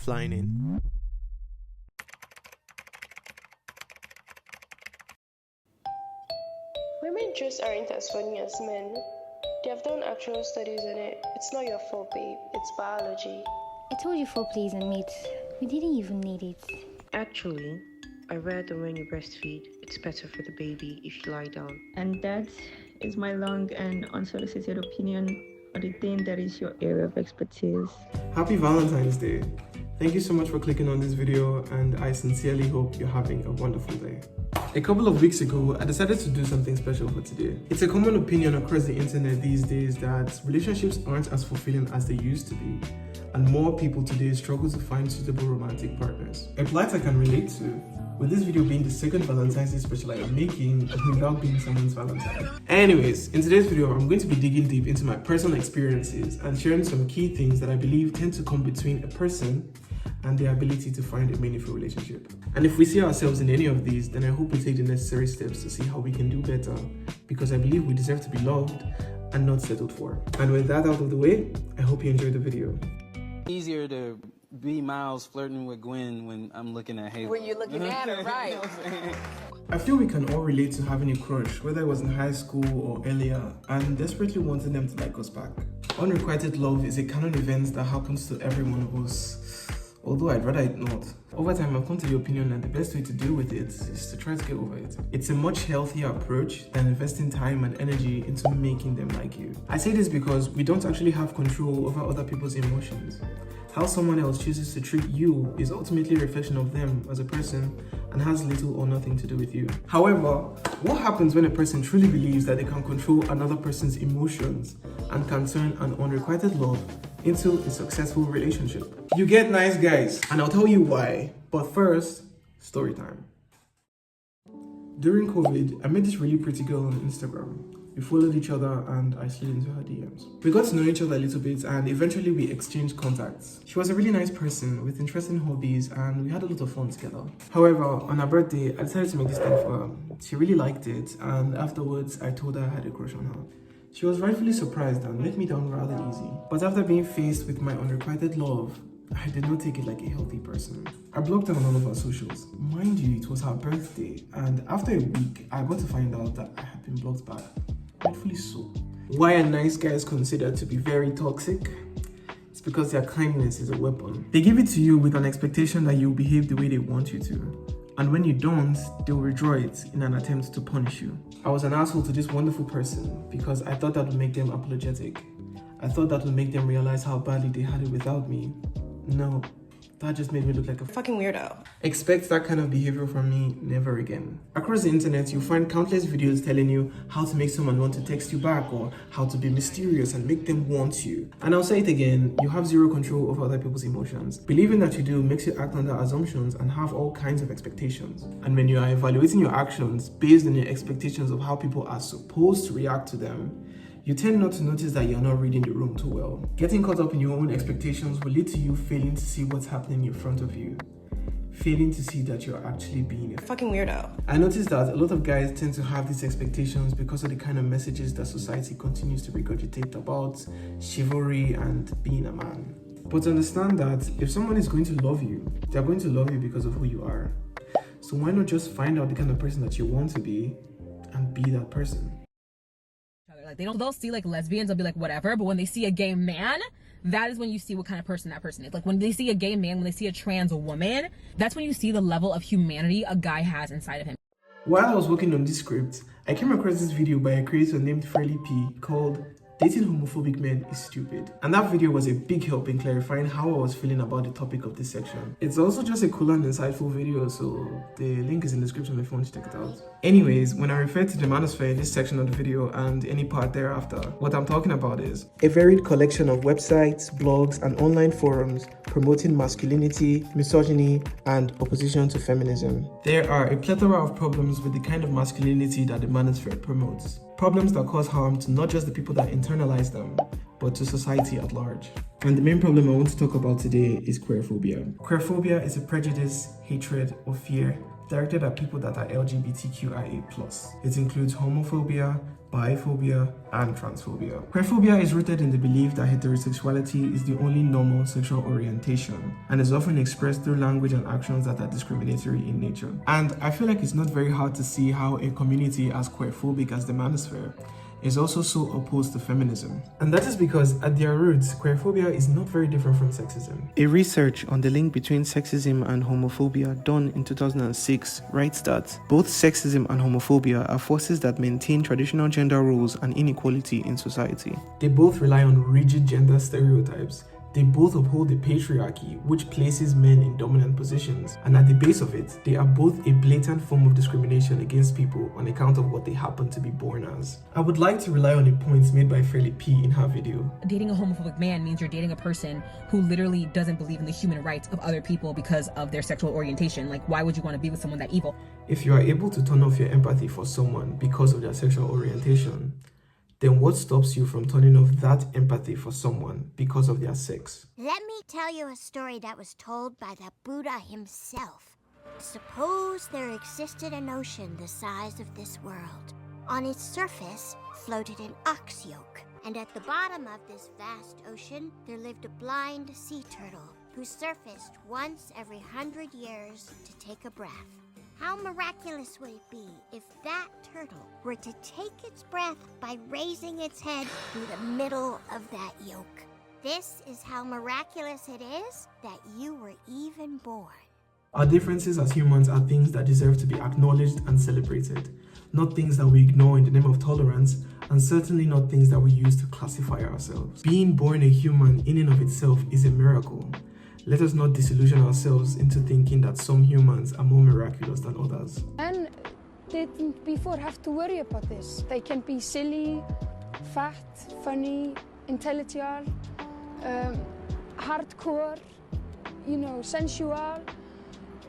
flying in. Women just aren't as funny as men. They have done actual studies on it. It's not your fault, babe. It's biology. I told you foreplay isn't meat. We didn't even need it. Actually, I read that when you breastfeed, it's better for the baby if you lie down. And that is my long and unsolicited opinion on the thing that is your area of expertise. Happy Valentine's Day. Thank you so much for clicking on this video, and I sincerely hope you're having a wonderful day. A couple of weeks ago, I decided to do something special for today. It's a common opinion across the internet these days that relationships aren't as fulfilling as they used to be, and more people today struggle to find suitable romantic partners. A plight I can relate to, with this video being the second Valentine's Day special I am making without being someone's Valentine. Anyways, in today's video, I'm going to be digging deep into my personal experiences and sharing some key things that I believe tend to come between a person and their ability to find a meaningful relationship. And if we see ourselves in any of these, then I hope we take the necessary steps to see how we can do better, because I believe we deserve to be loved and not settled for. And with that out of the way, I hope you enjoyed the video. Easier to be Miles flirting with Gwen when I'm looking at Haley. When you're looking at her, right? You know what I'm saying? I feel we can all relate to having a crush, whether it was in high school or earlier, and desperately wanting them to like us back. Unrequited love is a canon event that happens to every one of us, although I'd rather it not. Over time, I've come to the opinion that the best way to deal with it is to try to get over it. It's a much healthier approach than investing time and energy into making them like you. I say this because we don't actually have control over other people's emotions. How someone else chooses to treat you is ultimately a reflection of them as a person and has little or nothing to do with you. However, what happens when a person truly believes that they can control another person's emotions and can turn an unrequited love into a successful relationship? You get nice guys, and I'll tell you why. But first, story time. During COVID, I met this really pretty girl on Instagram. We followed each other and I slid into her DMs. We got to know each other a little bit and eventually we exchanged contacts. She was a really nice person with interesting hobbies and we had a lot of fun together. However, on her birthday, I decided to make this thing for her. She really liked it, and afterwards I told her I had a crush on her. She was rightfully surprised and let me down rather easy. But after being faced with my unrequited love, I did not take it like a healthy person. I blocked her on all of her socials. Mind you, it was her birthday, and after a week, I got to find out that I had been blocked back. Rightfully so. Why are nice guys considered to be very toxic? It's because their kindness is a weapon. They give it to you with an expectation that you'll behave the way they want you to. And when you don't, they'll withdraw it in an attempt to punish you. I was an asshole to this wonderful person because I thought that would make them apologetic. I thought that would make them realize how badly they had it without me. No, that just made me look like a Fucking weirdo. Expect that kind of behavior from me never again. Across the internet, you'll find countless videos telling you how to make someone want to text you back or how to be mysterious and make them want you. And I'll say it again, you have zero control over other people's emotions. Believing that you do makes you act under assumptions and have all kinds of expectations. And when you are evaluating your actions based on your expectations of how people are supposed to react to them, you tend not to notice that you're not reading the room too well. Getting caught up in your own expectations will lead to you failing to see what's happening in front of you. Failing to see that you're actually being a Fucking weirdo. I noticed that a lot of guys tend to have these expectations because of the kind of messages that society continues to regurgitate about chivalry and being a man. But understand that if someone is going to love you, they're going to love you because of who you are. So why not just find out the kind of person that you want to be and be that person? Like they'll see like lesbians, they'll be like whatever, but when they see a gay man, that is when you see what kind of person that person is. Like when they see a gay man, when they see a trans woman, that's when you see the level of humanity a guy has inside of him. While I was working on this script, I came across this video by a creator named Freddie P called Dating Homophobic Men is Stupid. And that video was a big help in clarifying how I was feeling about the topic of this section. It's also just a cool and insightful video, so the link is in the description if you want to check it out. Anyways, when I refer to the manosphere in this section of the video and any part thereafter, what I'm talking about is a varied collection of websites, blogs, and online forums promoting masculinity, misogyny, and opposition to feminism. There are a plethora of problems with the kind of masculinity that the manosphere promotes. Problems that cause harm to not just the people that internalize them, but to society at large. And the main problem I want to talk about today is queerphobia. Queerphobia is a prejudice, hatred, or fear directed at people that are LGBTQIA+. It includes homophobia, biphobia, and transphobia. Queerphobia is rooted in the belief that heterosexuality is the only normal sexual orientation and is often expressed through language and actions that are discriminatory in nature. And I feel like it's not very hard to see how a community as queerphobic as the manosphere is also so opposed to feminism. And that is because at their roots, queerphobia is not very different from sexism. A research on the link between sexism and homophobia done in 2006 writes that both sexism and homophobia are forces that maintain traditional gender roles and inequality in society. They both rely on rigid gender stereotypes. They both uphold the patriarchy, which places men in dominant positions, and at the base of it, they are both a blatant form of discrimination against people on account of what they happen to be born as. I would like to rely on the points made by Kellie P in her video. Dating a homophobic man means you're dating a person who literally doesn't believe in the human rights of other people because of their sexual orientation. Like, why would you want to be with someone that evil? If you are able to turn off your empathy for someone because of their sexual orientation, then what stops you from turning off that empathy for someone because of their sex? Let me tell you a story that was told by the Buddha himself. Suppose there existed an ocean the size of this world. On its surface floated an ox yoke, and at the bottom of this vast ocean there lived a blind sea turtle who surfaced once every 100 years to take a breath. How miraculous would it be if that turtle were to take its breath by raising its head through the middle of that yoke? This is how miraculous it is that you were even born. Our differences as humans are things that deserve to be acknowledged and celebrated, not things that we ignore in the name of tolerance, and certainly not things that we use to classify ourselves. Being born a human in and of itself is a miracle. Let us not disillusion ourselves into thinking that some humans are more miraculous than others. Men didn't before have to worry about this. They can be silly, fat, funny, intellectual, hardcore, sensual,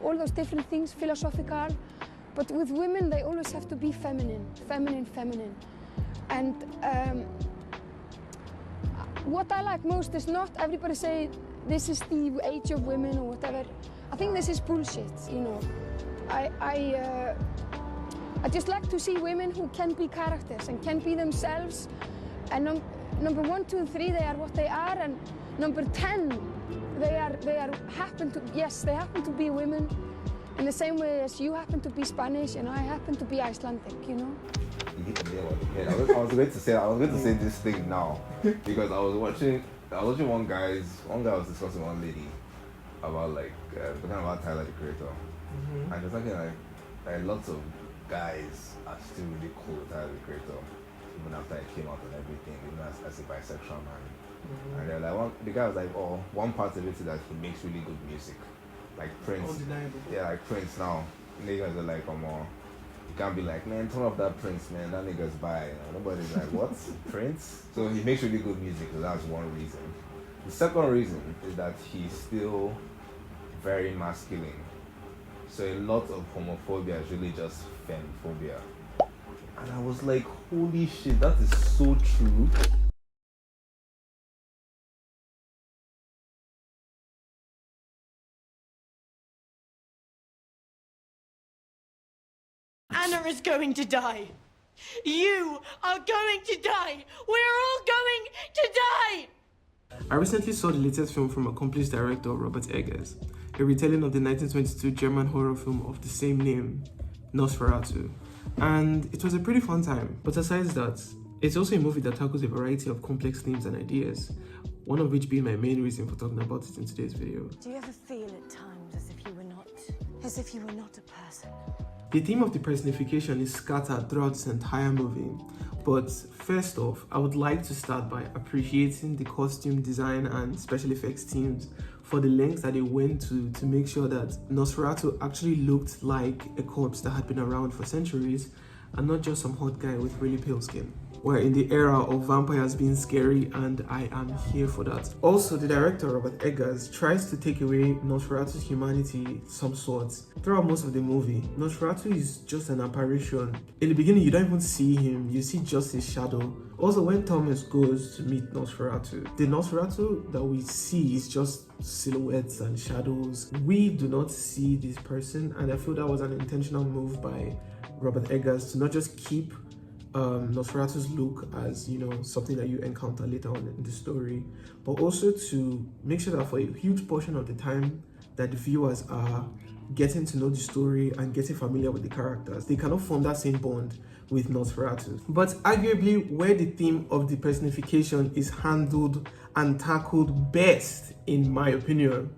all those different things, philosophical. But with women, they always have to be feminine. And what I like most is not everybody say, this is the age of women or whatever. I think this is bullshit, I just like to see women who can be characters and can be themselves. And number 1, 2, and 3, they are what they are. And number 10, they happen to be women in the same way as you happen to be Spanish and I happen to be Icelandic, You hit the nail on the head. I was going to say this thing now because I was watching one guy was discussing one lady about talking about Tyler the Creator, and they're talking like lots of guys are still really cool with Tyler the Creator even after it came out and everything, even as a bisexual man. And they're like, the guy was like, oh, one part of it is that he makes really good music, like Prince. Undeniable. Yeah, like Prince now. Niggas are like, you can't be like, man, turn off that Prince, man, that nigga's bi. Nobody's like, what? Prince? So he makes really good music, so that's one reason. The second reason is that he's still very masculine. So a lot of homophobia is really just femphobia. And I was like, holy shit, that is so true. Anna is going to die. You are going to die. We're all going to die. I recently saw the latest film from accomplished director Robert Eggers, a retelling of the 1922 German horror film of the same name, Nosferatu. And it was a pretty fun time. But aside that, it's also a movie that tackles a variety of complex themes and ideas, one of which being my main reason for talking about it in today's video. Do you ever feel at times as if you were not a person? The theme of the personification is scattered throughout this entire movie, but first off, I would like to start by appreciating the costume design and special effects teams for the lengths that they went to make sure that Nosferatu actually looked like a corpse that had been around for centuries and not just some hot guy with really pale skin. We're in the era of vampires being scary, and I am here for that. Also, the director, Robert Eggers, tries to take away Nosferatu's humanity some sorts. Throughout most of the movie, Nosferatu is just an apparition. In the beginning, you don't even see him, you see just his shadow. Also, when Thomas goes to meet Nosferatu, the Nosferatu that we see is just silhouettes and shadows. We do not see this person, and I feel that was an intentional move by Robert Eggers to not just keep Nosferatu's look as, you know, something that you encounter later on in the story, but also to make sure that for a huge portion of the time that the viewers are getting to know the story and getting familiar with the characters, they cannot form that same bond with Nosferatu. But arguably where the theme of the personification is handled and tackled best, in my opinion,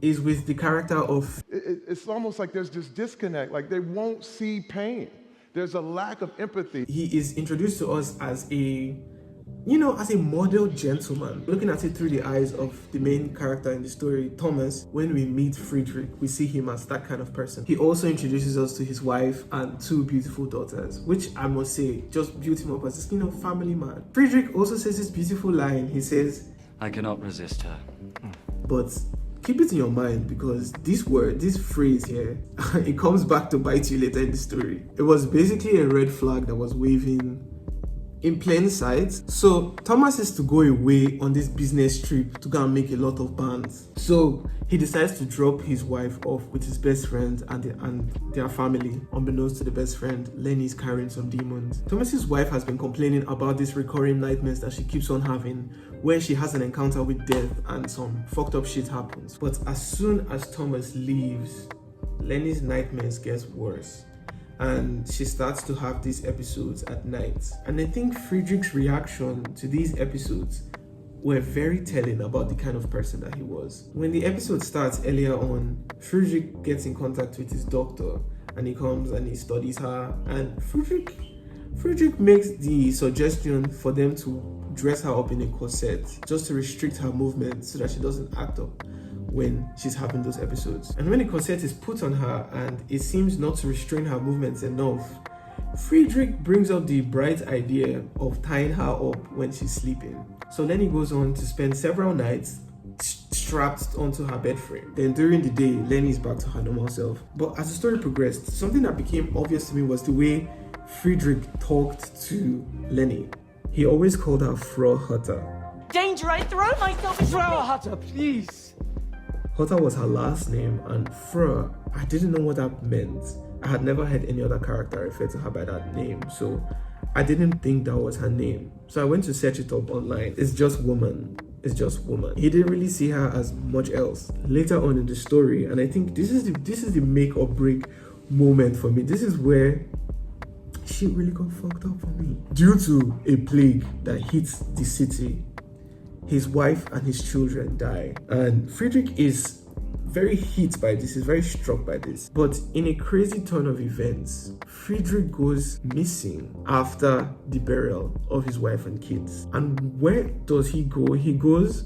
is with the character of... It's almost like there's this disconnect, like they won't see pain. There's a lack of empathy. He is introduced to us as a, you know, as a model gentleman. Looking at it through the eyes of the main character in the story, Thomas, when we meet Friedrich, we see him as that kind of person. He also introduces us to his wife and 2 beautiful daughters, which I must say, just built him up as this, you know, family man. Friedrich also says this beautiful line. He says, I cannot resist her. But keep it in your mind, because this word, this phrase here, it comes back to bite you later in the story. It was basically a red flag that was waving in plain sight. So Thomas is to go away on this business trip to go and make a lot of bands. So he decides to drop his wife off with his best friend and their family. Unbeknownst to the best friend, Lenny's carrying some demons. Thomas's wife has been complaining about these recurring nightmares that she keeps on having, where she has an encounter with death and some fucked up shit happens. But as soon as Thomas leaves, Lenny's nightmares gets worse, and she starts to have these episodes at night. And I think Friedrich's reaction to these episodes were very telling about the kind of person that he was. When the episode starts earlier on, Friedrich gets in contact with his doctor, and he comes and he studies her, and Friedrich makes the suggestion for them to dress her up in a corset just to restrict her movement so that she doesn't act up when she's having those episodes. And when the corset is put on her and it seems not to restrain her movements enough, Friedrich brings up the bright idea of tying her up when she's sleeping. So Lenny goes on to spend several nights strapped onto her bed frame. Then during the day, Lenny's back to her normal self. But as the story progressed, something that became obvious to me was the way Friedrich talked to Lenny. He always called her Frau Hutter. Danger, I throw myself into Frau Hutter, please! Hutter was her last name, and Frau, I didn't know what that meant. I had never heard any other character refer to her by that name, so I didn't think that was her name. So I went to search it up online. It's just woman. It's just woman. He didn't really see her as much else. Later on in the story, and I think this is the make or break moment for me. This is where shit really got fucked up for me. Due to a plague that hits the city, his wife and his children die. And Friedrich is very hit by this, he's very struck by this. But in a crazy turn of events, Friedrich goes missing after the burial of his wife and kids. And where does he go? He goes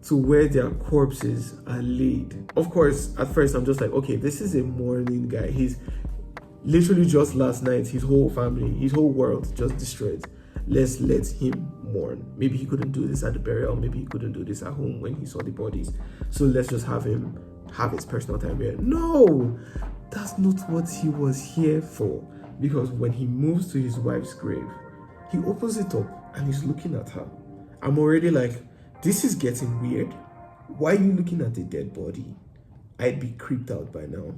to where their corpses are laid. Of course, at first I'm just like, okay, this is a mourning guy. He's literally just last night, his whole family, his whole world just destroyed. Let's let him mourn. Maybe he couldn't do this at the burial. Maybe he couldn't do this at home when he saw the bodies. So let's just have him have his personal time here. No, that's not what he was here for. Because when he moves to his wife's grave, he opens it up and he's looking at her. I'm already like, this is getting weird. Why are you looking at a dead body? I'd be creeped out by now.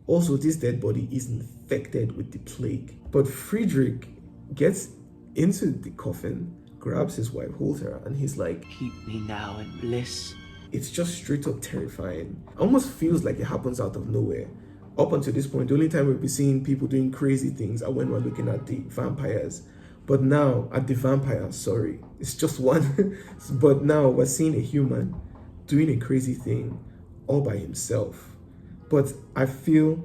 Also, this dead body is infected with the plague. But Friedrich gets into the coffin, grabs his wife, holds her, and he's like, keep me now in bliss. It's just straight up terrifying. Almost feels like it happens out of nowhere. Up until this point, the only time we'll be seeing people doing crazy things are when we're looking at the vampires. But now, at the vampires, sorry, it's just one. But now we're seeing a human doing a crazy thing all by himself. But I feel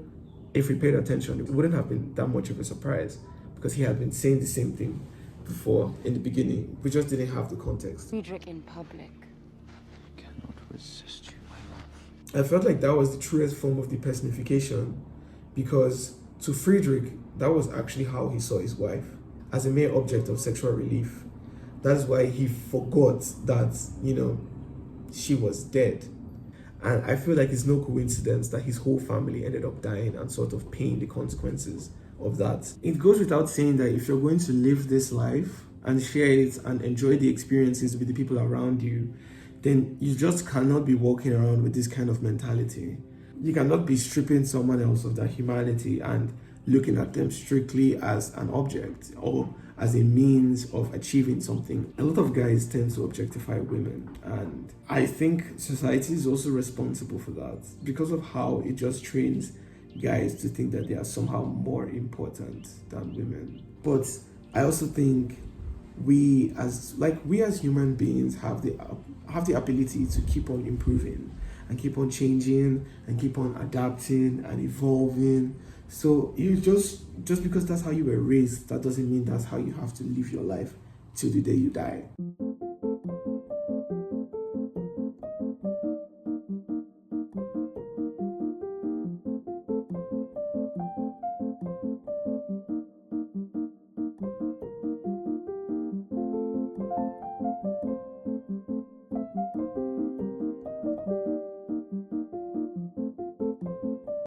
if we paid attention, it wouldn't have been that much of a surprise because he had been saying the same thing before in the beginning. We just didn't have the context. Friedrich in public. Cannot resist you, my love. I felt like that was the truest form of the personification because to Friedrich, that was actually how he saw his wife, as a mere object of sexual relief. That's why he forgot that, she was dead. And I feel like it's no coincidence that his whole family ended up dying and sort of paying the consequences of that. It goes without saying that if you're going to live this life and share it and enjoy the experiences with the people around you, then you just cannot be walking around with this kind of mentality. You cannot be stripping someone else of their humanity and looking at them strictly as an object or as a means of achieving something. A lot of guys tend to objectify women, and I think society is also responsible for that because of how it just trains guys to think that they are somehow more important than women. But I also think we as human beings have the ability to keep on improving and keep on changing and keep on adapting and evolving. So you just because that's how you were raised, that doesn't mean that's how you have to live your life till the day you die.